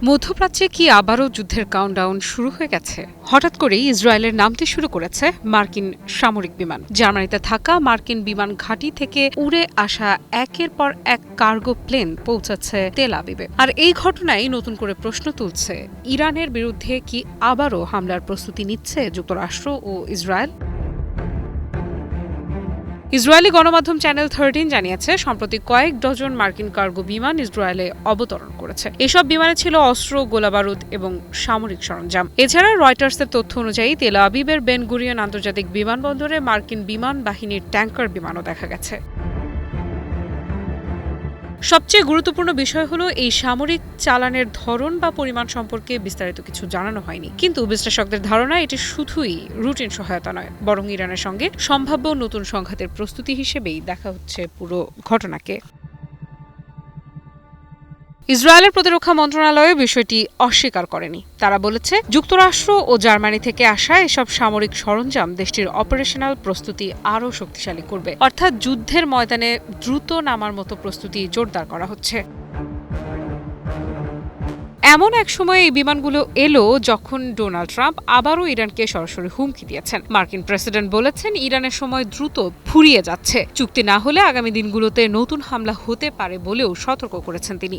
মধ্যপ্রাচ্যে কি আবারও যুদ্ধের কাউন্টডাউন শুরু হয়ে গেছে? হঠাৎ করেই ইসরায়েলের নামতে শুরু করেছে মার্কিন সামরিক বিমান। জার্মানিতে থাকা মার্কিন বিমান ঘাঁটি থেকে উড়ে আসা একের পর এক কার্গো প্লেন পৌঁছাচ্ছে তেল আবিবে। আর এই ঘটনায় নতুন করে প্রশ্ন তুলছে, ইরানের বিরুদ্ধে কি আবারও হামলার প্রস্তুতি নিচ্ছে যুক্তরাষ্ট্র ও ইসরায়েল? ইসরায়েলি গণমাধ্যম চ্যানেল 13 জানিয়েছে, সম্প্রতি কয়েক ডজন মার্কিন কার্গো বিমান ইসরায়েলে অবতরণ করেছে। এসব বিমানে ছিল অস্ত্র, গোলাবারুদ এবং সামরিক সরঞ্জাম। এছাড়া রয়টার্সের তথ্য অনুযায়ী তেল আবিবের বেন গুরিয়ন আন্তর্জাতিক বিমানবন্দরে মার্কিন বিমান বাহিনীর ট্যাঙ্কার বিমানও দেখা গেছে। সবচেয়ে গুরুত্বপূর্ণ বিষয় হলো, এই সামরিক চালানের ধরন বা পরিমাণ সম্পর্কে বিস্তারিত কিছু জানানো হয়নি। কিন্তু বিশ্লেষকদের ধারণা, এটি শুধুই রুটিন সহায়তা নয়, বরং ইরানের সঙ্গে সম্ভাব্য নতুন সংঘাতের প্রস্তুতি হিসেবেই দেখা হচ্ছে পুরো ঘটনাকে। ইসরায়েলের প্রতিরক্ষা মন্ত্রণালয় বিষয়টি অস্বীকার করেনি। তারা বলেছে, যুক্তরাষ্ট্র ও জার্মানি থেকে আসা এসব সামরিক সরঞ্জাম দেশটির অপারেশনাল প্রস্তুতি আরও শক্তিশালী করবে। অর্থাৎ যুদ্ধের ময়দানে দ্রুত নামার মতো প্রস্তুতি জোরদার করা হচ্ছে। এমন এক সময় এই বিমানগুলো এলো যখন ডোনাল্ড ট্রাম্প আবারও ইরানকে সরাসরি হুমকি দিয়েছেন। মার্কিন প্রেসিডেন্ট বলেছেন, ইরানের সময় দ্রুত ফুরিয়ে যাচ্ছে। চুক্তি না হলে আগামী দিনগুলোতে নতুন হামলা হতে পারে বলেও সতর্ক করেছেন তিনি।